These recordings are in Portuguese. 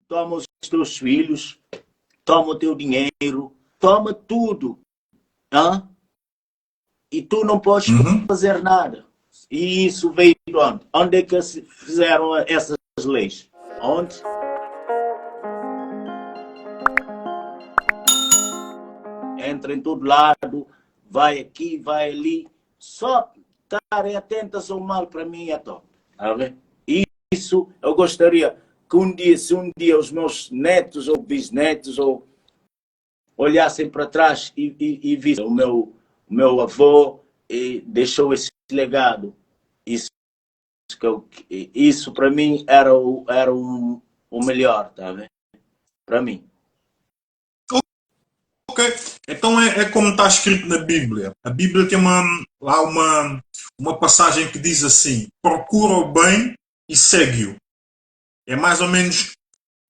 Toma os teus filhos, toma o teu dinheiro, toma tudo. Hein? E tu não podes fazer nada. E isso veio de onde? Onde é que se fizeram essas leis? Onde? Entra em todo lado, vai aqui, vai ali. Só estarem atentas ao mal para mim é top. Isso eu gostaria que se um dia os meus netos ou bisnetos ou olhassem para trás e vissem o meu avô e deixou esse legado. Isso para mim era o melhor, tá vendo? Para mim. Ok, então é como está escrito na Bíblia. A Bíblia tem lá uma passagem que diz assim: procura o bem e segue-o. É mais ou menos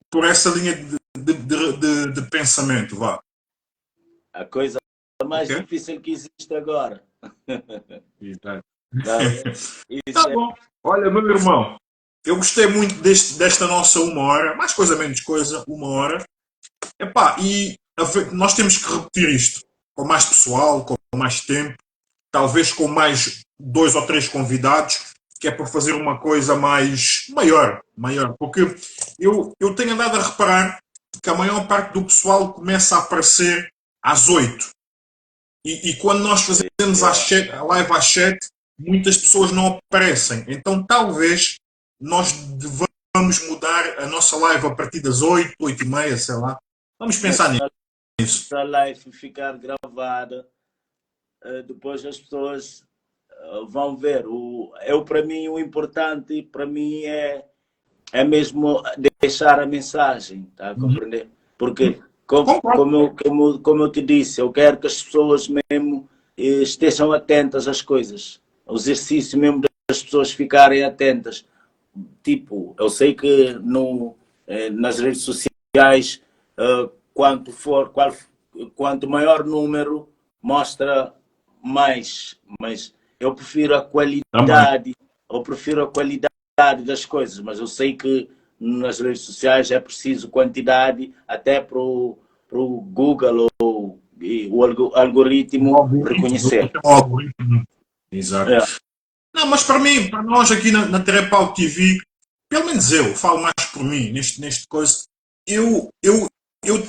por essa linha de pensamento, vá. A coisa mais difícil que existe agora. Tá bom. Olha, meu irmão, eu gostei muito desta nossa 1 hora, mais coisa menos coisa, 1 hora. Epá, e nós temos que repetir isto com mais pessoal, com mais tempo, talvez com mais 2 ou 3 convidados, que é para fazer uma coisa maior, porque eu tenho andado a reparar que a maior parte do pessoal começa a aparecer às 8. E quando nós fazemos a live às 7, muitas pessoas não aparecem. Então talvez nós devamos mudar a nossa live a partir das 8, 8h30, sei lá. Vamos pensar nisso. Se a live ficar gravada, depois as pessoas vão ver. Para mim, o importante para mim é mesmo deixar a mensagem, tá a compreender? Porque, como eu te disse, eu quero que as pessoas mesmo estejam atentas às coisas. O exercício mesmo das pessoas ficarem atentas. Tipo, eu sei que nas redes sociais, quanto maior número, mostra mais. Mas eu prefiro a qualidade. Eu prefiro a qualidade das coisas, mas eu sei que nas redes sociais é preciso quantidade até para o Google ou o algoritmo reconhecer. Exato. Não, mas para mim, para nós aqui na Terepau TV, pelo menos eu falo mais por mim neste coisa, eu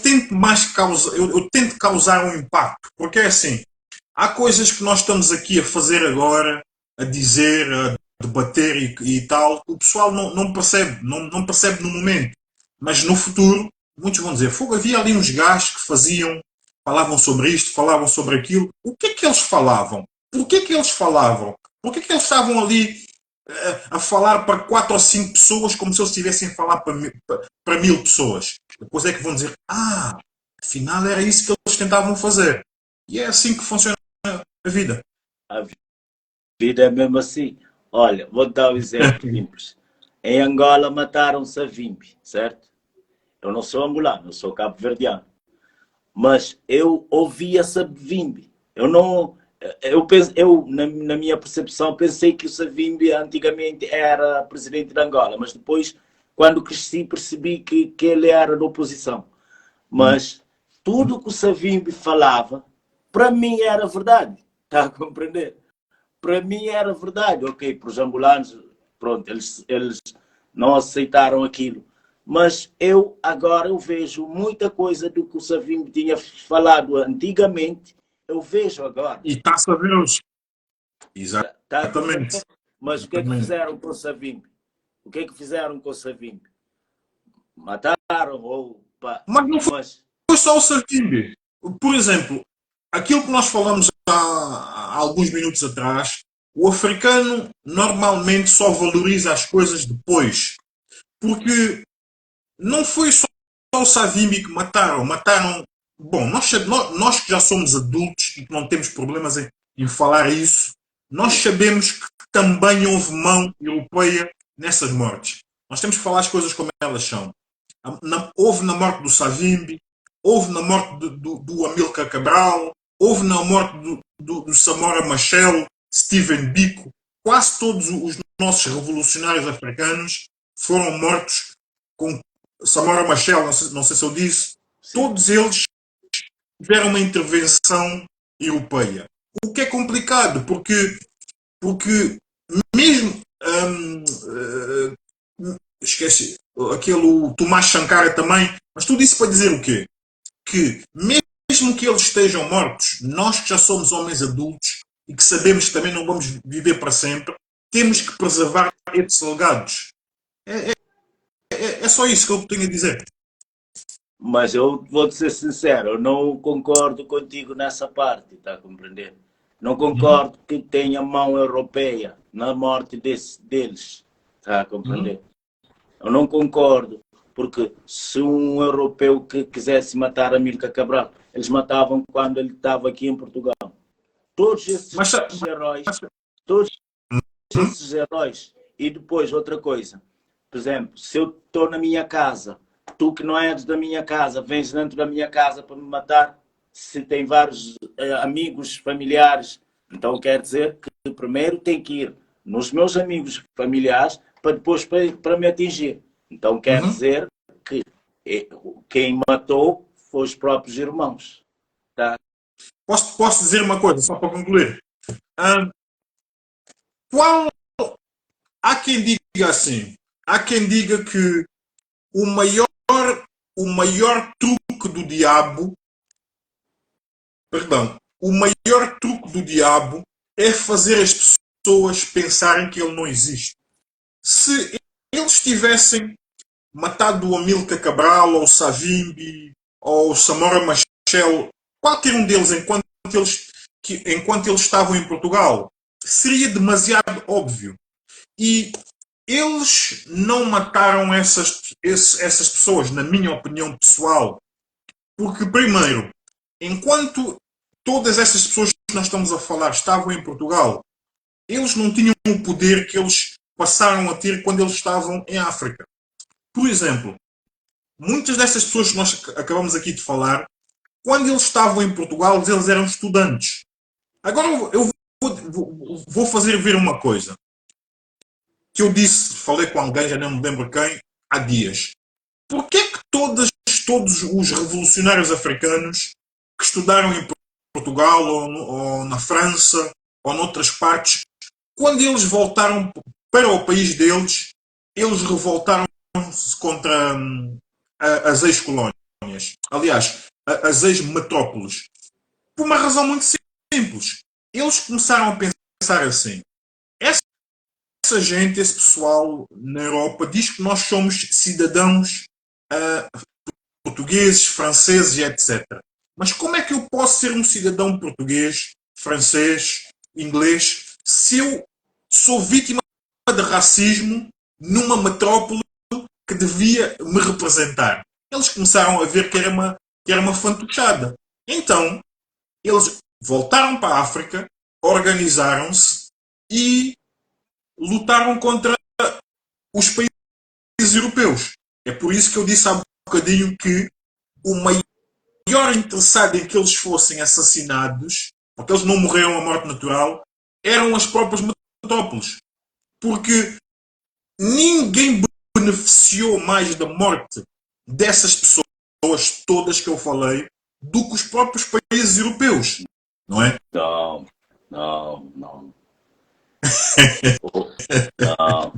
tento eu tento causar um impacto, porque é assim, há coisas que nós estamos aqui a fazer agora, a dizer, a debater e tal, o pessoal não percebe, não percebe no momento, mas no futuro muitos vão dizer: fogo, havia ali uns gajos que falavam sobre isto, falavam sobre aquilo. O que é que eles falavam? Por que é que eles falavam? Por que é que eles estavam ali a falar para 4 ou 5 pessoas como se eles estivessem a falar para 1000 pessoas? Depois é que vão dizer: afinal era isso que eles tentavam fazer. E é assim que funciona a vida. A vida é mesmo assim. Olha, vou dar um exemplo simples. Em Angola mataram Savimbi, certo? Eu não sou angolano, eu sou cabo-verdiano. Mas eu ouvia Savimbi. Na minha percepção, pensei que o Savimbi antigamente era presidente de Angola, mas depois, quando cresci, percebi que ele era da oposição. Mas tudo que o Savimbi falava, para mim era verdade. Está a compreender? Para mim era verdade. Ok, para os angolanos, pronto, eles não aceitaram aquilo. Mas agora eu vejo muita coisa do que o Savimbi tinha falado antigamente, eu vejo agora. E está-se a ver hoje. Exatamente. Mas o que é que fizeram com o Savimbi? O que é que fizeram com o Savimbi? Mataram ou... Mas não foi só o Savimbi. Por exemplo, aquilo que nós falamos há alguns minutos atrás, o africano normalmente só valoriza as coisas depois. Porque não foi só o Savimbi que mataram. Bom, nós que já somos adultos e que não temos problemas em falar isso, nós sabemos que também houve mão europeia nessas mortes. Nós temos que falar as coisas como elas são. Houve na morte do Savimbi, houve na morte do Amílcar Cabral, houve na morte do Samora Machel, Stephen Biko. Quase todos os nossos revolucionários africanos foram mortos com Samora Machel, não sei se eu disse. Sim. Todos eles tiveram uma intervenção europeia. O que é complicado, porque mesmo esqueci, aquele Tomás Sankara também, mas tudo isso para dizer o quê? Que mesmo que eles estejam mortos, nós que já somos homens adultos e que sabemos que também não vamos viver para sempre, temos que preservar esses legados. É só isso que eu tenho a dizer. Mas eu vou ser sincero, eu não concordo contigo nessa parte, está a compreender? Não concordo que tenha mão europeia na morte deles, está a compreender? Eu não concordo, porque se um europeu que quisesse matar Amílcar Cabral, eles matavam quando ele estava aqui em Portugal. Todos esses heróis. E depois, outra coisa. Por exemplo, se eu estou na minha casa, tu que não és da minha casa, vens dentro da minha casa para me matar, se tem vários amigos, familiares, então quer dizer que primeiro tem que ir nos meus amigos familiares para depois para me atingir. Então quer dizer que quem matou foi os próprios irmãos. Tá? Posso dizer uma coisa, só para concluir? Há quem diga assim, há quem diga que o maior truque do diabo, é fazer as pessoas pensarem que ele não existe. Se eles tivessem matado o Amílcar Cabral, ou o Savimbi, ou o Samora Machel, qualquer um deles, enquanto eles estavam em Portugal, seria demasiado óbvio. E eles não mataram essas pessoas, na minha opinião pessoal, porque, primeiro, enquanto todas essas pessoas que nós estamos a falar estavam em Portugal, eles não tinham o poder que eles passaram a ter quando eles estavam em África. Por exemplo, muitas dessas pessoas que nós acabamos aqui de falar, quando eles estavam em Portugal, eles eram estudantes. Agora eu vou fazer ver uma coisa que eu falei com alguém, já não me lembro quem, há dias. Por que é que todos os revolucionários africanos que estudaram em Portugal ou na França ou noutras partes, quando eles voltaram para o país deles, eles revoltaram-se contra as ex-colónias. Aliás, as ex-metrópoles. Por uma razão muito simples. Eles começaram a pensar assim. Essa gente, esse pessoal na Europa, diz que nós somos cidadãos portugueses, franceses e etc. Mas como é que eu posso ser um cidadão português, francês, inglês, se eu sou vítima de racismo numa metrópole que devia me representar? Eles começaram a ver que era uma fantochada. Então, eles voltaram para a África, organizaram-se e lutaram contra os países europeus. É por isso que eu disse há bocadinho que o maior interessado em que eles fossem assassinados, porque eles não morreram a morte natural, eram as próprias metrópoles. Porque ninguém beneficiou mais da morte dessas pessoas todas que eu falei do que os próprios países europeus. Não é? Não. Não.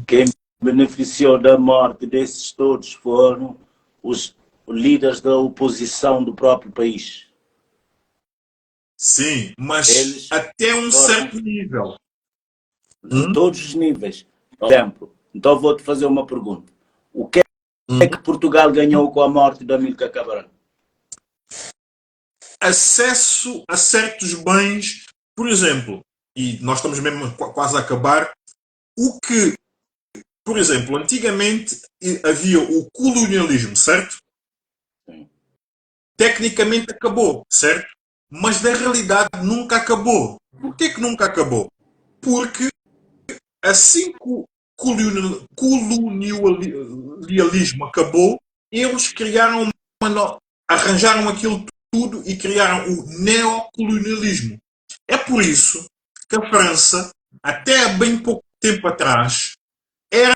Quem beneficiou da morte desses todos foram os líderes da oposição do próprio país. Sim, mas eles até um certo nível. De todos os níveis. Por exemplo, então vou-te fazer uma pergunta. O que é que Portugal ganhou com a morte da Amílcar Cabral? Acesso a certos bens, por exemplo, e nós estamos mesmo quase a acabar, por exemplo, antigamente havia o colonialismo, certo? Sim. Tecnicamente acabou, certo? Mas na realidade nunca acabou. Por que nunca acabou? Porque assim que o colonialismo acabou, eles criaram arranjaram aquilo tudo e criaram o neocolonialismo. É por isso que a França, até há bem pouco tempo atrás, era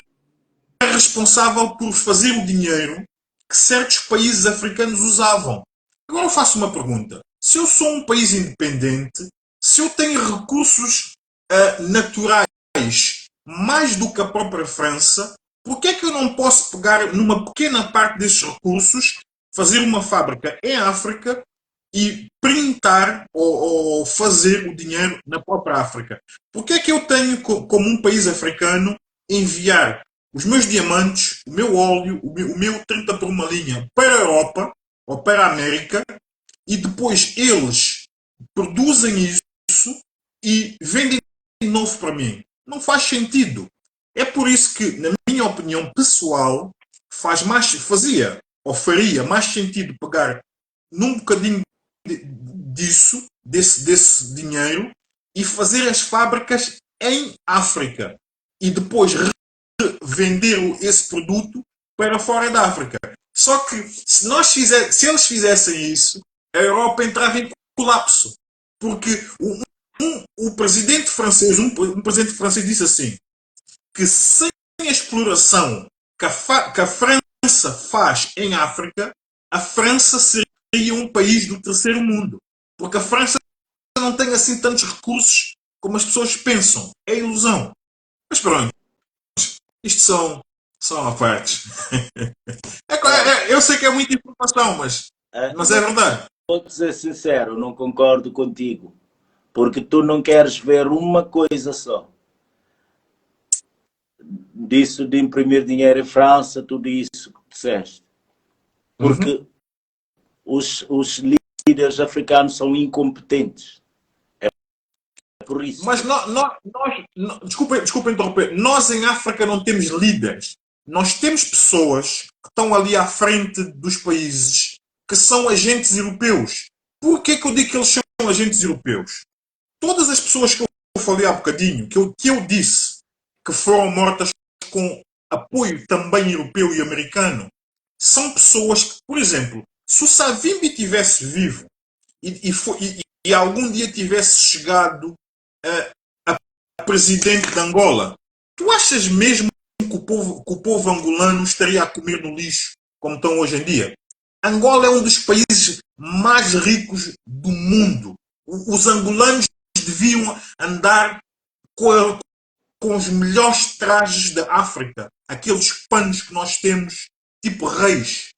responsável por fazer o dinheiro que certos países africanos usavam. Agora eu faço uma pergunta. Se eu sou um país independente, se eu tenho recursos naturais mais do que a própria França, por que é que eu não posso pegar numa pequena parte desses recursos, fazer uma fábrica em África e printar ou fazer o dinheiro na própria África? Por que é que eu tenho, como um país africano, enviar os meus diamantes, o meu óleo, o meu 30 por uma linha para a Europa ou para a América e depois eles produzem isso e vendem de novo para mim? Não faz sentido. É por isso que, na minha opinião pessoal, fazia ou faria mais sentido pegar num bocadinho disso, desse dinheiro, e fazer as fábricas em África e depois vender esse produto para fora da África. Só que se eles fizessem isso, a Europa entrava em colapso. Porque o presidente francês, um presidente francês disse assim, que sem a exploração que a França faz em África, a França seria um país do terceiro mundo. Porque a França não tem assim tantos recursos como as pessoas pensam. É ilusão. Mas pronto. Isto são a partes. Eu sei que é muita informação, mas é verdade. Vou ser sincero, não concordo contigo. Porque tu não queres ver uma coisa só. Disso de imprimir dinheiro em França, tudo isso que disseste. Porque os líderes africanos são incompetentes. É por isso. Mas desculpa interromper, nós em África não temos líderes. Nós temos pessoas que estão ali à frente dos países que são agentes europeus. Por que eu digo que eles são agentes europeus? Todas as pessoas que eu falei há bocadinho, que eu disse que foram mortas com apoio também europeu e americano, são pessoas que, por exemplo, se o Savimbi tivesse vivo e algum dia tivesse chegado a presidente de Angola, tu achas mesmo que o povo angolano estaria a comer no lixo como estão hoje em dia? Angola é um dos países mais ricos do mundo. Os angolanos deviam andar com os melhores trajes da África, aqueles panos que nós temos, tipo reis,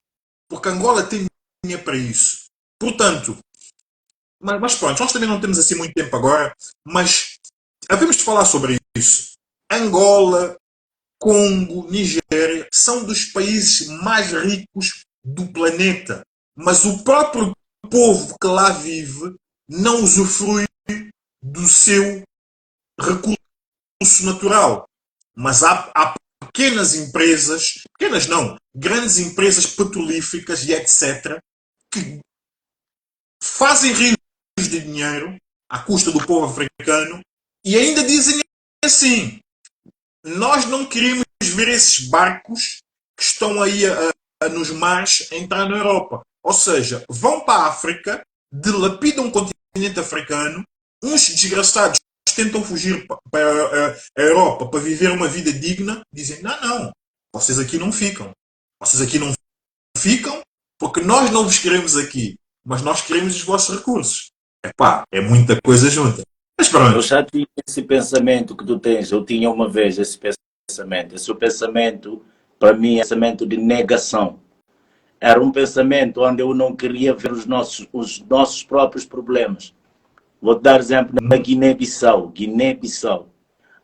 porque Angola tem dinheiro para isso. Portanto, mas pronto, nós também não temos assim muito tempo agora, mas havemos de falar sobre isso. Angola, Congo, Nigéria são dos países mais ricos do planeta, mas o próprio povo que lá vive não usufrui do seu recurso natural. Mas há pequenas empresas, pequenas não, grandes empresas petrolíferas e etc., que fazem rios de dinheiro à custa do povo africano e ainda dizem assim: nós não queremos ver esses barcos que estão aí nos mares a entrar na Europa. Ou seja, vão para a África, dilapidam o continente africano, uns desgraçados tentam fugir para a Europa para viver uma vida digna, dizem: não, vocês aqui não ficam. Vocês aqui não ficam porque nós não vos queremos aqui, mas nós queremos os vossos recursos. Epá, é muita coisa junta. Mas pronto. Eu já tinha esse pensamento que tu tens, eu tinha uma vez esse pensamento. Esse pensamento, para mim, é um pensamento de negação. Era um pensamento onde eu não queria ver os nossos próprios problemas. Vou dar exemplo da Guiné-Bissau.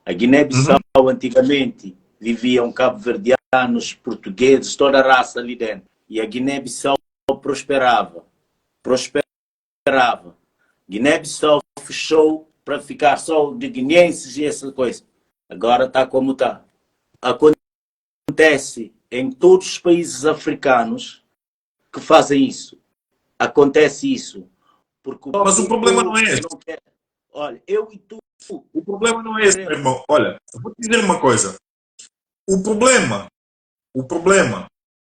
A Guiné-Bissau, antigamente, viviam cabo-verdianos, portugueses, toda a raça ali dentro. E a Guiné-Bissau prosperava. Guiné-Bissau fechou para ficar só de guineenses e essa coisa. Agora está como está. Acontece em todos os países africanos que fazem isso. Acontece isso. Porque mas o problema não é esse. Olha, eu e tu. O problema não é esse, meu irmão. Olha, vou te dizer uma coisa. O problema,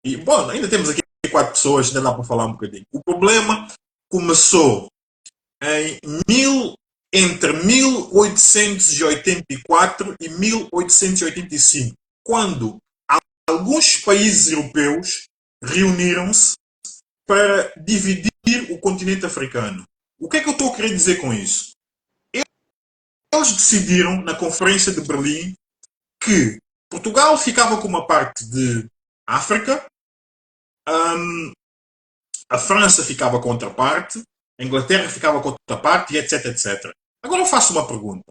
e bom, ainda temos aqui 94 pessoas, ainda dá para falar um bocadinho. O problema começou entre 1884 e 1885, quando alguns países europeus reuniram-se para dividir o continente africano. O que é que eu estou a querer dizer com isso? Eles decidiram, na Conferência de Berlim, que Portugal ficava com uma parte de África, a França ficava com outra parte, a Inglaterra ficava com outra parte, e etc, etc. Agora eu faço uma pergunta.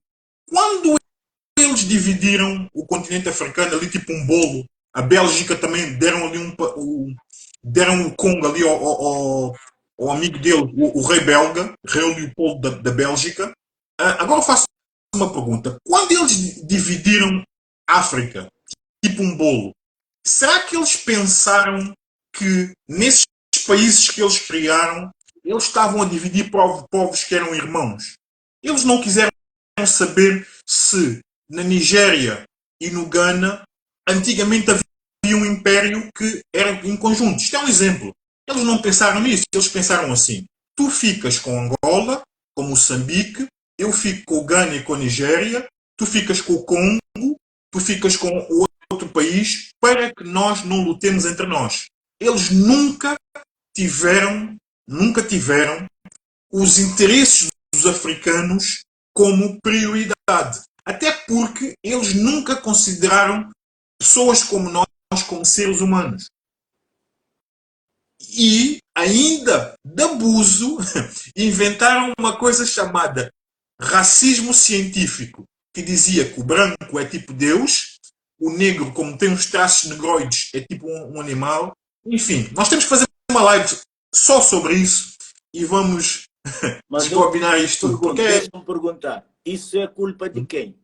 Quando eles dividiram o continente africano ali tipo um bolo, a Bélgica também deram ali deram o Congo ali ao amigo dele, o rei belga, rei Leopoldo da Bélgica. Agora eu faço uma pergunta. Quando eles dividiram a África, tipo um bolo, será que eles pensaram que nesses países que eles criaram, eles estavam a dividir povos que eram irmãos? Eles não quiseram saber se na Nigéria e no Ghana antigamente havia um império que era em conjunto. Isto é um exemplo. Eles não pensaram nisso. Eles pensaram assim: tu ficas com Angola, com Moçambique, eu fico com o Ghana e com a Nigéria, tu ficas com o Congo, tu ficas com o outro país, para que nós não lutemos entre nós. Eles nunca tiveram os interesses dos africanos como prioridade. Até porque eles nunca consideraram pessoas como nós como seres humanos. E, ainda de abuso, inventaram uma coisa chamada racismo científico, que dizia que o branco é tipo Deus, o negro, como tem uns traços negroides, é tipo um animal. Enfim, nós temos que fazer uma live só sobre isso e vamos desbobinar isto tudo. Porque... Deixa-me perguntar, isso é culpa de quem?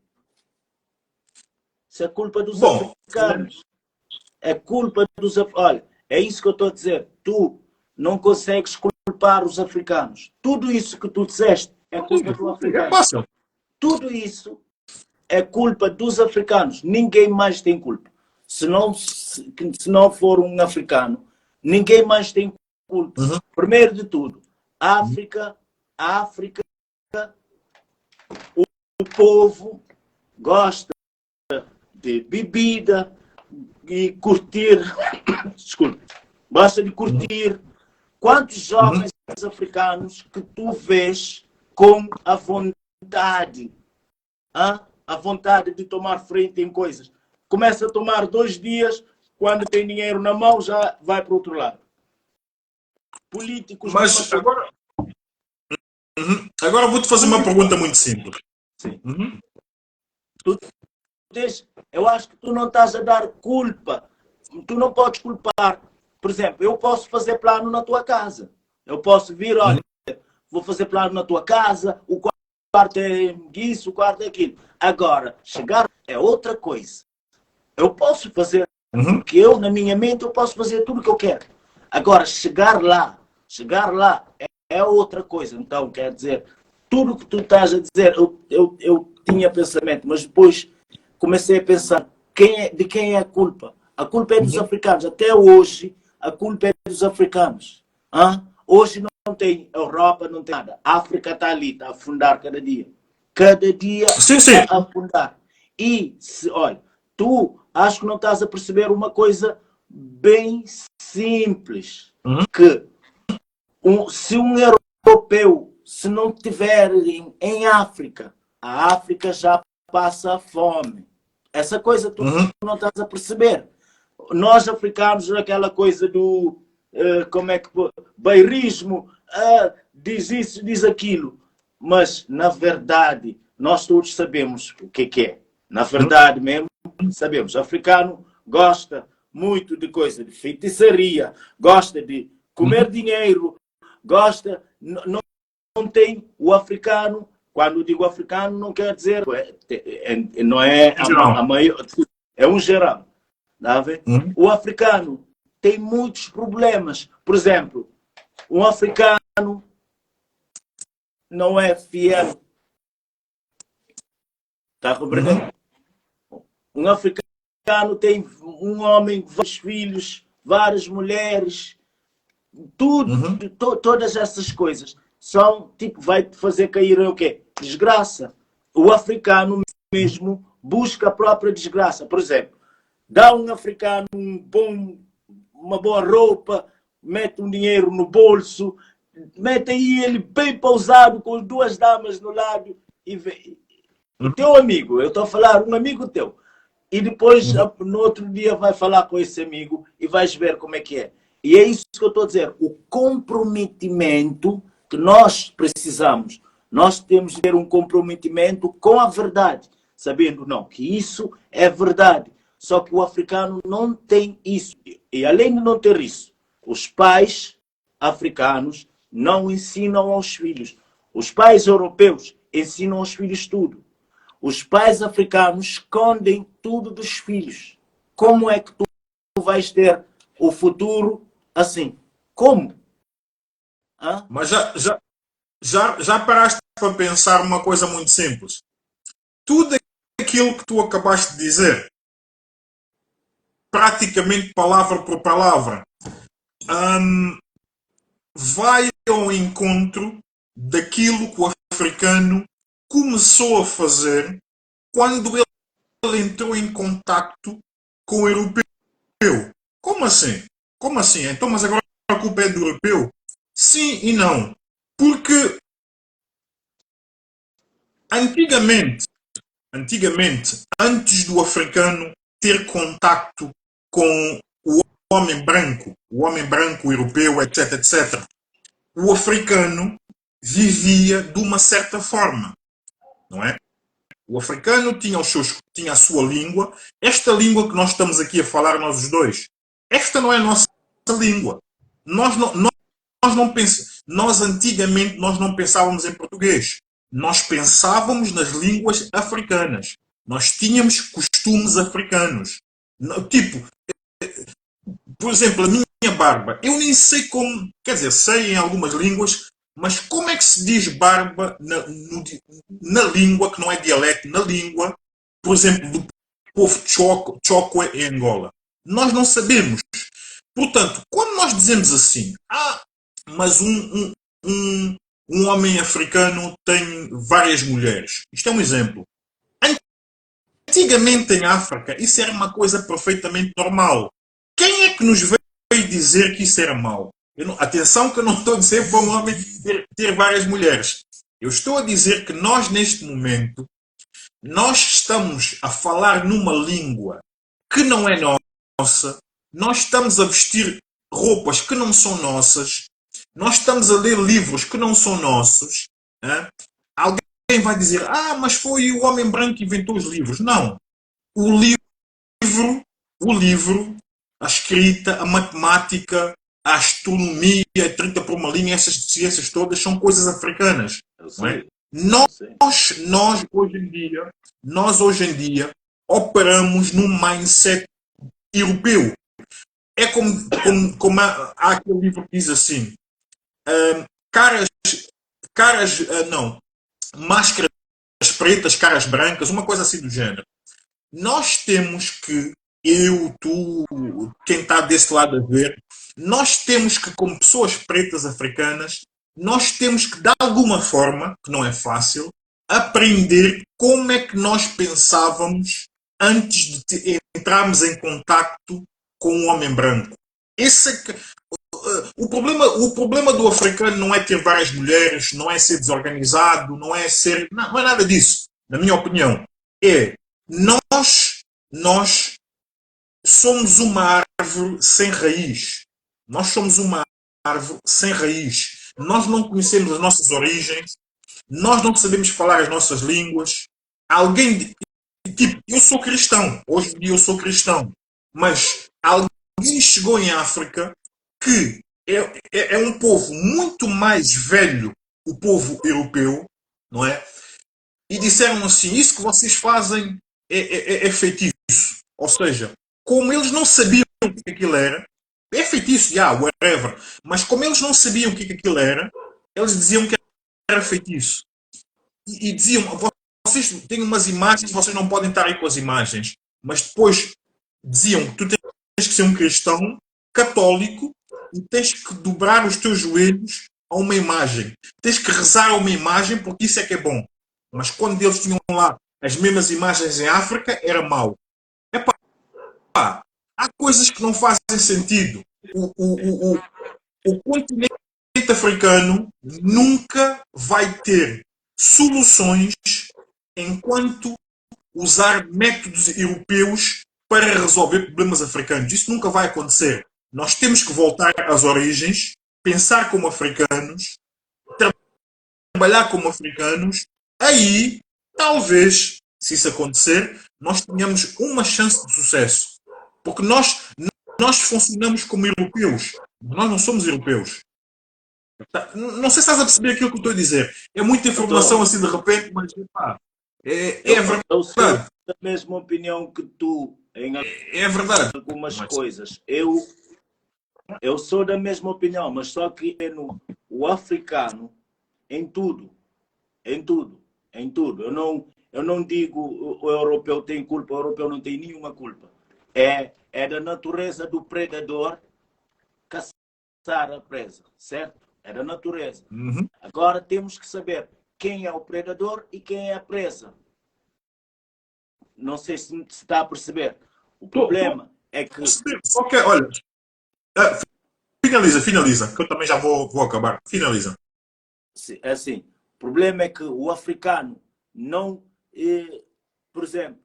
Isso é culpa dos africanos. É culpa dos africanos. Olha, é isso que eu estou a dizer. Tu não consegues culpar os africanos. Tudo isso que tu disseste é culpa do africano. Tudo isso é culpa dos africanos. Ninguém mais tem culpa. Se não for um africano, ninguém mais tem culpa. Primeiro de tudo, a África, o povo gosta de bebida e curtir. Desculpe. Gosta de curtir. Quantos jovens africanos que tu vês com a vontade, a vontade de tomar frente em coisas? Começa a tomar 2 dias, quando tem dinheiro na mão, já vai para o outro lado. Políticos... Mas agora... Agora vou-te fazer uma pergunta muito simples. Sim. Eu acho que tu não estás a dar culpa. Tu não podes culpar. Por exemplo, eu posso fazer plano na tua casa. Eu posso vir, olha, vou fazer plano na tua casa, o quarto é isso, o quarto é aquilo. Agora, chegar é outra coisa. Eu posso fazer, porque eu, na minha mente, eu posso fazer tudo o que eu quero. Agora, chegar lá é outra coisa. Então, quer dizer, tudo o que tu estás a dizer, eu tinha pensamento, mas depois comecei a pensar, de quem é a culpa? A culpa é dos africanos. Até hoje, a culpa é dos africanos. Hoje não tem Europa, não tem nada. A África está ali, está a afundar cada dia. Cada dia está a afundar. E, olha, tu acho que não estás a perceber uma coisa bem simples. Que se um europeu, se não estiver em África, a África já passa fome. Essa coisa tu não estás a perceber. Nós africanos, aquela coisa do bairrismo, diz isso, diz aquilo. Mas, na verdade, nós todos sabemos o que é. Na verdade mesmo, sabemos. O africano gosta muito de coisa de feitiçaria, gosta de comer dinheiro, gosta... Não tem o africano... Quando digo africano, não quer dizer... não é a maior... É um geral. Tá a ver? O africano tem muitos problemas. Por exemplo, um africano não é fiel. Está a compreender? Um africano tem um homem, vários filhos, várias mulheres, Tudo, todas essas coisas são, tipo, vai te fazer cair em o quê? Desgraça. O africano mesmo busca a própria desgraça. Por exemplo, dá um africano uma boa roupa, mete um dinheiro no bolso, mete aí ele bem pousado com duas damas no lado e vê. O teu amigo, eu estou a falar, um amigo teu, e depois no outro dia vai falar com esse amigo e vais ver como é que é. E é isso que eu estou a dizer, o comprometimento que nós precisamos. Nós temos de ter um comprometimento com a verdade, sabendo não, que isso é verdade. Só que o africano não tem isso. E além de não ter isso, os pais africanos não ensinam aos filhos. Os pais europeus ensinam aos filhos tudo. Os pais africanos escondem tudo dos filhos. Como é que tu vais ter o futuro assim? Como? Hã? Mas já paraste para pensar uma coisa muito simples. Tudo aquilo que tu acabaste de dizer, praticamente palavra por palavra, vai ao encontro daquilo que o africano começou a fazer quando ele entrou em contacto com o europeu. Como assim? Como assim? Então, mas agora a culpa é do europeu? Sim e não. Porque antigamente, antes do africano ter contacto com o homem branco europeu, etc, etc, o africano vivia de uma certa forma, não é? O africano tinha a sua língua. Esta língua que nós estamos aqui a falar, nós os dois, esta não é a nossa língua. Nós antigamente nós não pensávamos em português. Nós pensávamos nas línguas africanas. Nós tínhamos costumes africanos. Tipo, por exemplo, a minha barba. Eu nem sei como, quer dizer, sei em algumas línguas, mas como é que se diz barba na língua, que não é dialeto, na língua, por exemplo, do povo Choco em Angola? Nós não sabemos. Portanto, quando nós dizemos assim, mas um homem africano tem várias mulheres. Isto é um exemplo. Antigamente em África, isso era uma coisa perfeitamente normal. Quem é que nos veio dizer que isso era mau? Atenção que eu não estou a dizer para um homem ter várias mulheres. Eu estou a dizer que nós, neste momento, nós estamos a falar numa língua que não é nossa, nós estamos a vestir roupas que não são nossas, nós estamos a ler livros que não são nossos. Hein? Alguém vai dizer, mas foi o homem branco que inventou os livros. Não. O livro, a escrita, a matemática, a astronomia, a 30 por uma linha, essas ciências todas são coisas africanas. Não é? Nós hoje em dia operamos num mindset europeu. É como há aquele livro que diz assim, máscaras pretas, caras brancas, uma coisa assim do gênero. Nós temos que, eu, tu, quem está desse lado a ver, nós temos que, como pessoas pretas africanas, nós temos que, de alguma forma, que não é fácil, aprender como é que nós pensávamos antes de entrarmos em contacto com o homem branco. O problema do africano não é ter várias mulheres, não é ser desorganizado, não é nada disso, na minha opinião. Nós somos uma árvore sem raiz. Nós somos uma árvore sem raiz. Nós não conhecemos as nossas origens. Nós não sabemos falar as nossas línguas. Eu sou cristão. Hoje em dia eu sou cristão. Mas alguém chegou em África que é um povo muito mais velho, o povo europeu, não é? E disseram assim, isso que vocês fazem é feitiço. Ou seja, como eles não sabiam o que aquilo era, é feitiço, whatever. Mas como eles não sabiam o que aquilo era, eles diziam que era feitiço. E diziam, vocês têm umas imagens, vocês não podem estar aí com as imagens. Mas depois diziam que tu tens que ser um cristão católico e tens que dobrar os teus joelhos a uma imagem. Tens que rezar a uma imagem porque isso é que é bom. Mas quando eles tinham lá as mesmas imagens em África, era mau. Epá, há coisas que não fazem sentido. O continente africano nunca vai ter soluções enquanto usar métodos europeus para resolver problemas africanos. Isso nunca vai acontecer. Nós temos que voltar às origens, pensar como africanos, trabalhar como africanos. Aí, talvez, se isso acontecer, nós tenhamos uma chance de sucesso. Porque nós funcionamos como europeus. Nós não somos europeus. Não sei se estás a perceber aquilo que eu estou a dizer. É muita informação assim de repente, mas é verdade. Eu sou da mesma opinião que tu em verdade. algumas coisas. Eu sou da mesma opinião, mas só que o africano em tudo. Eu não digo o europeu tem culpa, o europeu não tem nenhuma culpa. É da natureza do predador caçar a presa, certo? É da natureza. Uhum. Agora temos que saber quem é o predador e quem é a presa. Não sei se está a perceber. O problema é que... Só que, olha, finaliza, que eu também já vou acabar. Finaliza. Assim, o problema é que o africano não... por exemplo,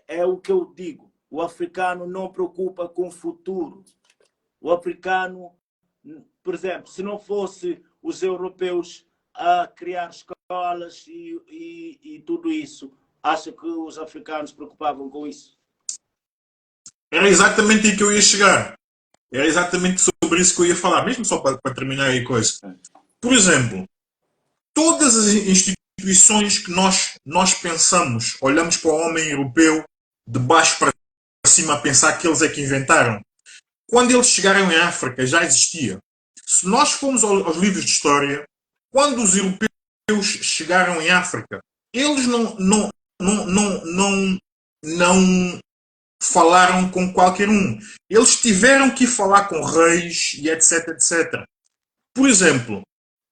é o que eu digo. O africano não preocupa com o futuro. O africano, por exemplo, se não fosse os europeus a criar escolas e tudo isso, acha que os africanos se preocupavam com isso? Era exatamente aí que eu ia chegar. Era exatamente sobre isso que eu ia falar, mesmo só para terminar aí a coisa. Por exemplo, todas as instituições que nós pensamos, olhamos para o homem europeu de baixo para cima a pensar que eles é que inventaram. Quando eles chegaram em África já existia. Se nós formos aos livros de história, quando os europeus chegaram em África, eles não falaram com qualquer um. Eles tiveram que falar com reis e etc, etc. Por exemplo,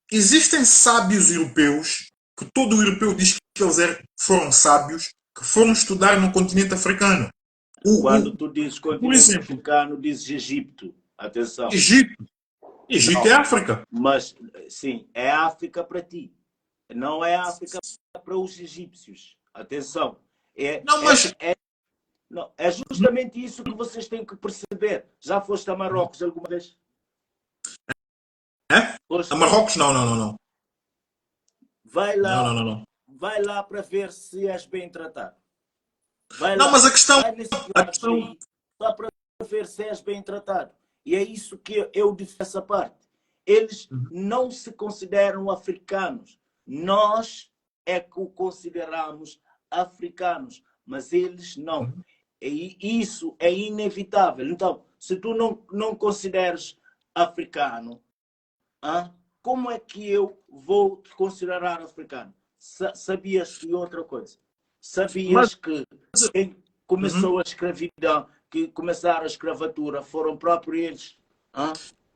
existem sábios europeus, que todo europeu diz que eles foram sábios, que foram estudar no continente africano. Quando tu dizes continente africano, dizes Egito. Atenção. Egito não, é África. Mas, sim, é África para ti. Não é África para os egípcios. Atenção. É justamente isso que vocês têm que perceber. Já foste a Marrocos alguma vez? A Marrocos? Não. Vai lá, não. Vai lá para ver se és bem tratado. Mas a questão... Só para ver se és bem tratado. E é isso que eu disse essa parte. Eles não se consideram africanos. Nós é que o consideramos africanos, mas eles não. E isso é inevitável. Então, se tu não consideres africano, como é que eu vou te considerar africano? Sabias de outra coisa? Sabias que quem começou a escravidão, que começaram a escravatura, foram próprios eles?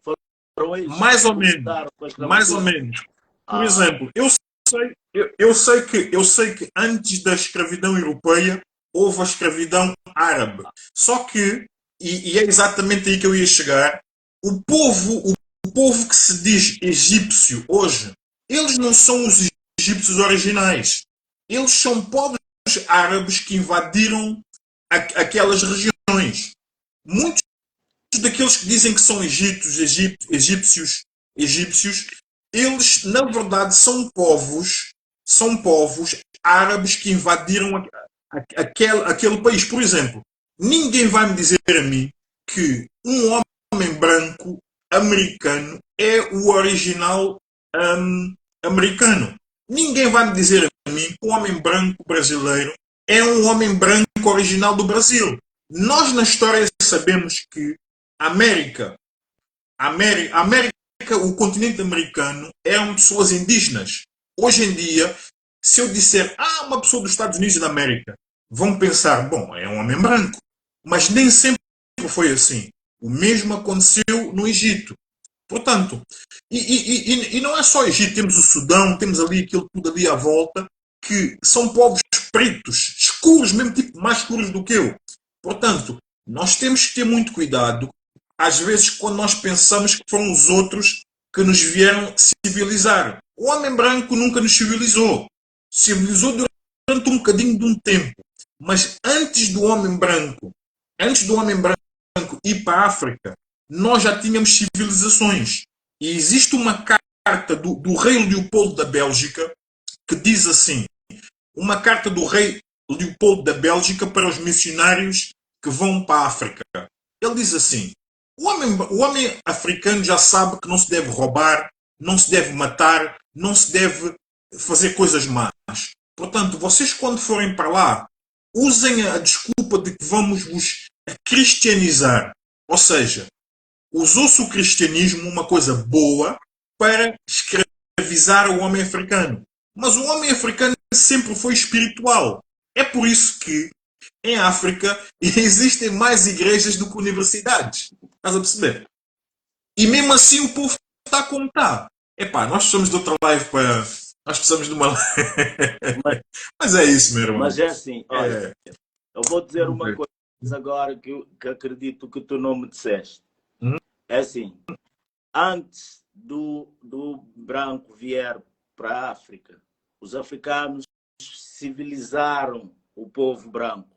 Foram eles? Mais ou menos. Por exemplo, eu sei que antes da escravidão europeia houve a escravidão árabe. Só que, e é exatamente aí que eu ia chegar, o povo que se diz egípcio hoje, eles não são os egípcios originais. Eles são povos árabes que invadiram aquelas regiões. Muitos daqueles que dizem que são egípcios, eles, na verdade, são povos árabes que invadiram aquele país. Por exemplo, ninguém vai me dizer a mim que um homem branco americano é o original americano. Ninguém vai me dizer a mim que um homem branco brasileiro é um homem branco original do Brasil. Nós na história sabemos que América, o continente americano, eram pessoas indígenas. Hoje em dia, se eu disser, uma pessoa dos Estados Unidos da América, vão pensar, bom, é um homem branco. Mas nem sempre foi assim. O mesmo aconteceu no Egito. Portanto, e não é só Egito, temos o Sudão, temos ali aquilo tudo ali à volta, que são povos pretos, escuros, mesmo tipo mais escuros do que eu. Portanto, nós temos que ter muito cuidado, às vezes, quando nós pensamos que foram os outros que nos vieram civilizar. O homem branco nunca nos civilizou. Civilizou durante um bocadinho de um tempo. Mas antes do homem branco ir para a África, nós já tínhamos civilizações. E existe uma carta do rei Leopoldo da Bélgica que diz assim, uma carta do rei Leopoldo da Bélgica para os missionários que vão para a África. Ele diz assim, o homem africano já sabe que não se deve roubar, não se deve matar, não se deve fazer coisas más. Portanto, vocês quando forem para lá, usem a desculpa de que vamos vos cristianizar. Ou seja, usou-se o cristianismo, uma coisa boa, para escravizar o homem africano. Mas o homem africano sempre foi espiritual. É por isso que em África existem mais igrejas do que universidades. Estás a perceber? E mesmo assim o povo está como está. Epá, nós precisamos de outra live para... Nós precisamos de uma live. Mas é isso, meu irmão. Mas é assim, olha, eu vou dizer uma coisa agora que acredito que tu não me disseste. É assim, antes do branco vier para a África, os africanos civilizaram o povo branco.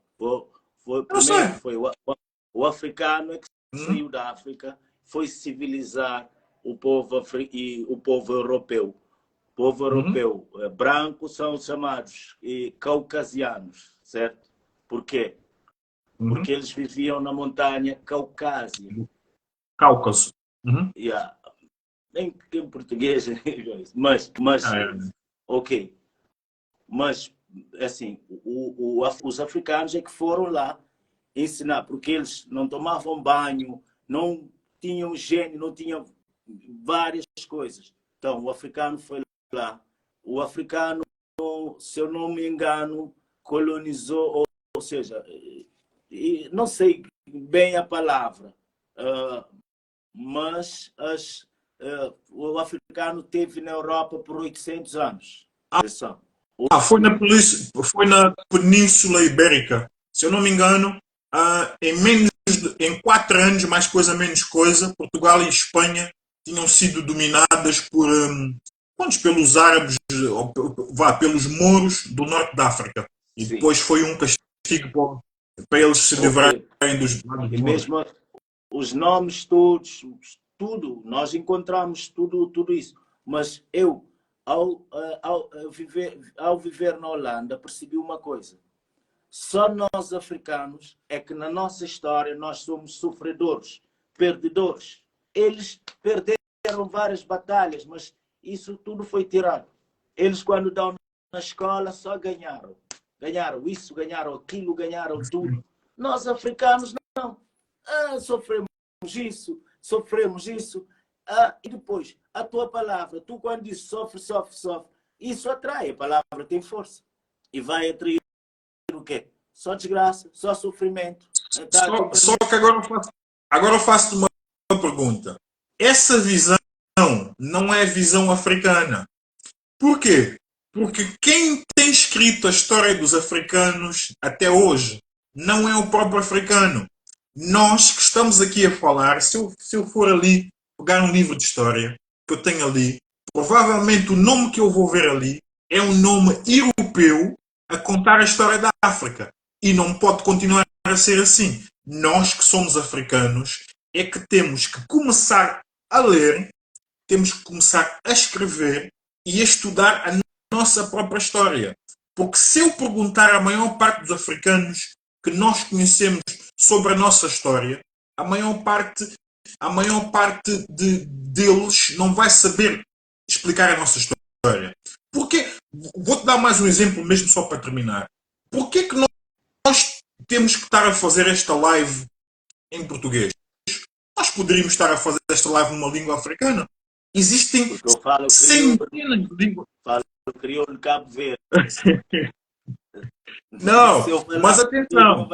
Primeiro foi o africano que saiu da África, foi civilizar o povo europeu. O povo europeu branco são chamados caucasianos, certo? Por quê? Porque eles viviam na montanha Caucásia. Cáucaso. Yeah. Nem em português, mas ok. Mas, assim, os africanos é que foram lá ensinar, porque eles não tomavam banho, não tinham higiene, não tinham várias coisas. Então, o africano foi lá. O africano, se eu não me engano, colonizou, ou seja, não sei bem a palavra, mas o africano teve na Europa por 800 anos. Foi na Península Ibérica. Se eu não me engano, em 4 anos, mais coisa menos coisa, Portugal e Espanha tinham sido dominadas pelos árabes, pelos mouros do norte da África. E depois foi um castigo para eles se livrarem dos lados. E mesmo os nomes todos, tudo, nós encontramos tudo isso. Mas eu, ao viver na Holanda, percebi uma coisa. Só nós africanos é que na nossa história nós somos sofredores, perdedores. Eles perderam várias batalhas, mas isso tudo foi tirado. Eles, quando estão na escola, só ganharam. Ganharam isso, ganharam aquilo, ganharam tudo. Nós africanos não. Sofremos isso. E depois, a tua palavra, tu quando dizes sofre, isso atrai. A palavra tem força. E vai atrair o quê? Só desgraça, só sofrimento. Só que agora eu faço uma pergunta. Essa visão não é visão africana. Por quê? Porque quem tem escrito a história dos africanos até hoje não é o próprio africano. Nós que estamos aqui a falar, se eu for ali pegar um livro de história que eu tenho ali, provavelmente o nome que eu vou ver ali é um nome europeu a contar a história da África. E não pode continuar a ser assim. Nós que somos africanos é que temos que começar a ler, temos que começar a escrever e a estudar a nossa própria história. Porque se eu perguntar à maior parte dos africanos que nós conhecemos sobre a nossa história, a maior parte deles não vai saber explicar a nossa história. Porque, vou-te dar mais um exemplo mesmo só para terminar. Por que nós temos que estar a fazer esta live em português? Nós poderíamos estar a fazer esta live numa língua africana. Existem centenas de línguas. Falo crioulo Cabo Verde. Não, mas atenção.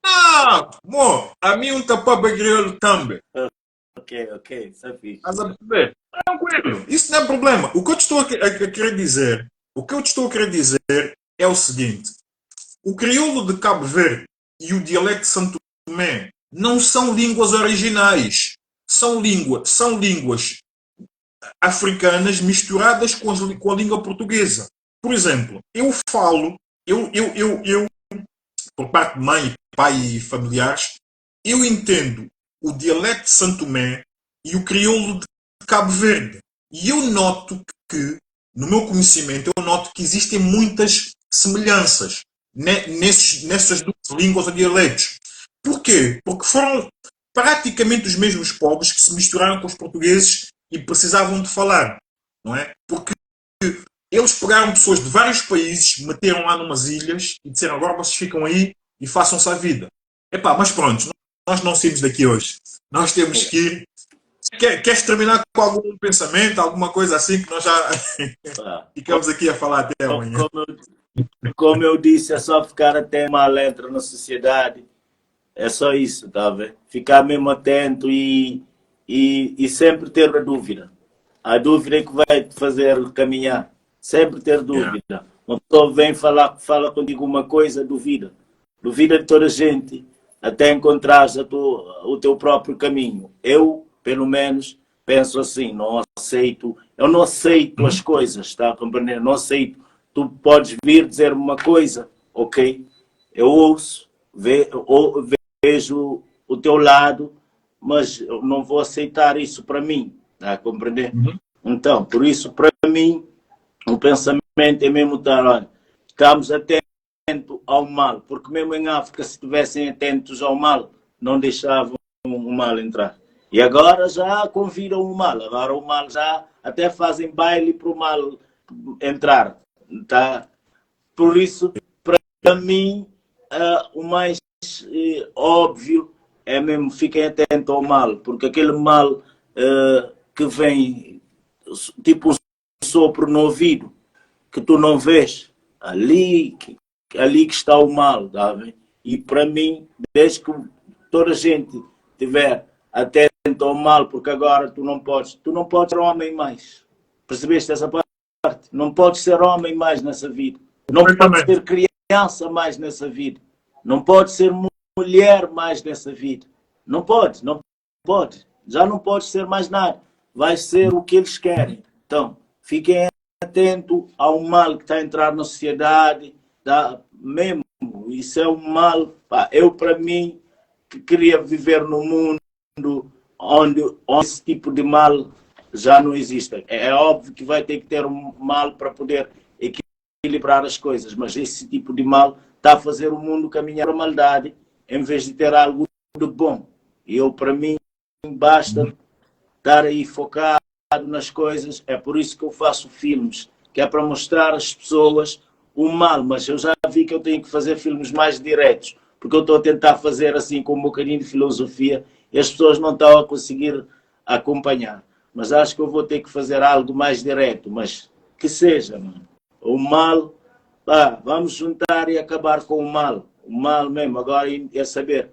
Não, amor, a mim um tapaba crioulo também. ok, Safi. Estás a perceber? Tranquilo, isso não é problema. O que eu te estou a querer dizer, o que eu te estou a querer dizer é o seguinte: o crioulo de Cabo Verde e o dialecto de Santo Tomé não são línguas originais. São línguas africanas misturadas com a língua portuguesa. Por exemplo, eu falo, por parte de mãe, pai e familiares, eu entendo o dialecto de Santo Tomé e o crioulo de Cabo Verde. E eu noto que, no meu conhecimento, eu noto que existem muitas semelhanças nessas duas línguas ou dialetos. Porquê? Porque foram praticamente os mesmos povos que se misturaram com os portugueses e precisavam de falar, não é? Porque eles pegaram pessoas de vários países, meteram lá numas ilhas e disseram: agora vocês ficam aí e façam-se a vida. Epá, mas pronto, nós não saímos daqui hoje. Nós temos que ir. Queres terminar com algum pensamento, alguma coisa assim que nós já ficamos aqui a falar até amanhã? Como eu disse, é só ficar até uma letra na sociedade. É só isso, tá vendo? Ficar mesmo atento e sempre ter a dúvida. A dúvida é que vai te fazer caminhar. Sempre ter dúvida. Uma pessoa vem fala contigo uma coisa, duvida. Duvida de toda a gente até encontrares o teu próprio caminho. Eu, pelo menos, penso assim, eu não aceito as coisas, está a compreender? Não aceito. Tu podes vir dizer uma coisa, ok? Eu ouço, vejo o teu lado, mas eu não vou aceitar isso para mim, está a compreender? Então, por isso, para mim, o pensamento é mesmo estar, olha, estamos atentos ao mal, porque mesmo em África, se estivessem atentos ao mal, não deixavam o mal entrar. E agora já convidam o mal, agora o mal já até fazem baile para o mal entrar, tá? Por isso, para mim, o mais óbvio é mesmo fiquem atentos ao mal, porque aquele mal que vem tipo um sopro no ouvido, que tu não vês, ali que está o mal, tá bem? E para mim, desde que toda a gente estiver atento ao mal, porque agora tu não podes ser homem mais. Percebeste essa parte? Não podes ser homem mais nessa vida. Não podes ser criança mais nessa vida. Não podes ser mulher mais nessa vida. Não pode. Já não podes ser mais nada. Vai ser o que eles querem. Então, fiquem atentos ao mal que está a entrar na sociedade. Mesmo, isso é um mal. Eu, para mim, que queria viver num mundo onde esse tipo de mal já não existe. É óbvio que vai ter que ter um mal para poder equilibrar as coisas, mas esse tipo de mal está a fazer o mundo caminhar para a maldade em vez de ter algo de bom. E para mim, basta estar aí focado nas coisas. É por isso que eu faço filmes, que é para mostrar às pessoas o mal, mas eu já vi que eu tenho que fazer filmes mais diretos, porque eu estou a tentar fazer assim com um bocadinho de filosofia e as pessoas não estão a conseguir acompanhar. Mas acho que eu vou ter que fazer algo mais direto, mas que seja, mano. O mal, vamos juntar e acabar com o mal. O mal mesmo, agora é saber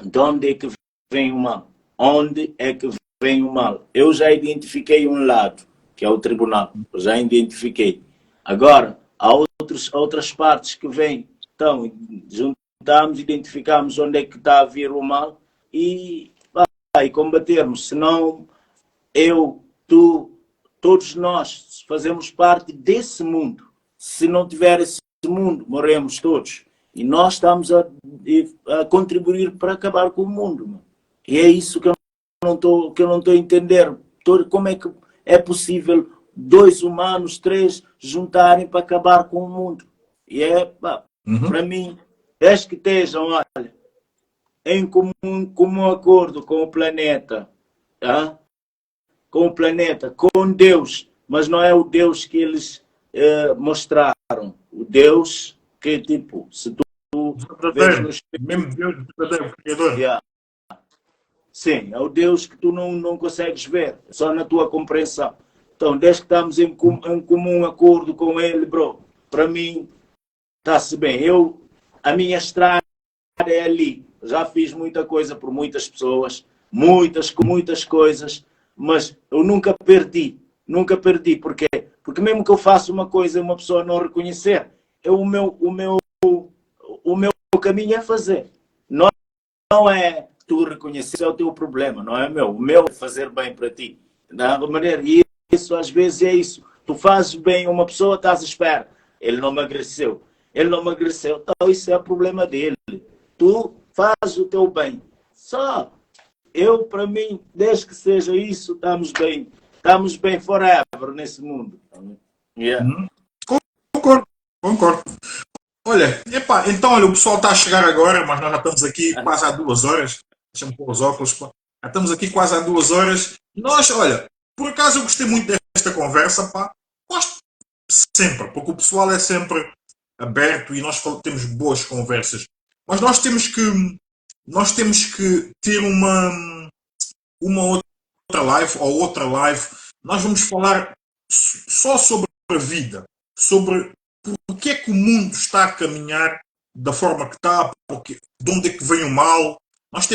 de onde é que vem o mal. Onde é que vem o mal? Eu já identifiquei um lado, que é o tribunal. Eu já identifiquei. Agora, há outras partes que vêm. Então, juntamos, identificamos onde é que está a vir o mal e combatermos. Senão, eu, tu, todos nós fazemos parte desse mundo. Se não tiver esse mundo, morremos todos. E nós estamos a contribuir para acabar com o mundo. Mano. E é isso que eu não estou a entender. Como é que é possível 2 humanos, 3, juntarem para acabar com o mundo? E para mim, desde que estejam, olha, em comum acordo com o planeta, tá? Com o planeta, com Deus, mas não é o Deus que eles mostraram. O Deus que, tipo, se tu vês no espelho, mesmo Deus, o Criador. Sim, é o Deus que tu não consegues ver, só na tua compreensão. Então, desde que estamos em comum acordo com Ele, bro, para mim, está-se bem. A minha estrada é ali. Já fiz muita coisa por muitas pessoas, muitas coisas, mas eu nunca perdi. Nunca perdi. Por quê? Porque mesmo que eu faça uma coisa e uma pessoa não reconhecer, o meu caminho é fazer. Não é tu reconhecer, é o teu problema, não é meu. O meu é fazer bem para ti. Da maneira, e isso às vezes é isso. Tu fazes bem a uma pessoa, estás à espera. Ele não emagreceu. Ele não emagreceu. Então isso é o problema dele. Tu fazes o teu bem. Só eu, para mim, desde que seja isso, estamos bem. Estamos bem forever nesse mundo. Yeah. Concordo. Olha, então olha, o pessoal está a chegar agora, mas nós já estamos aqui quase há 2 horas. Deixa-me pôr os óculos. Já estamos aqui quase há 2 horas. Nós, olha, por acaso eu gostei muito desta conversa, pá. Gosto sempre, porque o pessoal é sempre aberto e nós temos boas conversas. Mas nós temos que ter uma outra live ou outra live. Nós vamos falar só sobre a vida, sobre porque é que o mundo está a caminhar da forma que está, de onde é que vem o mal. Nós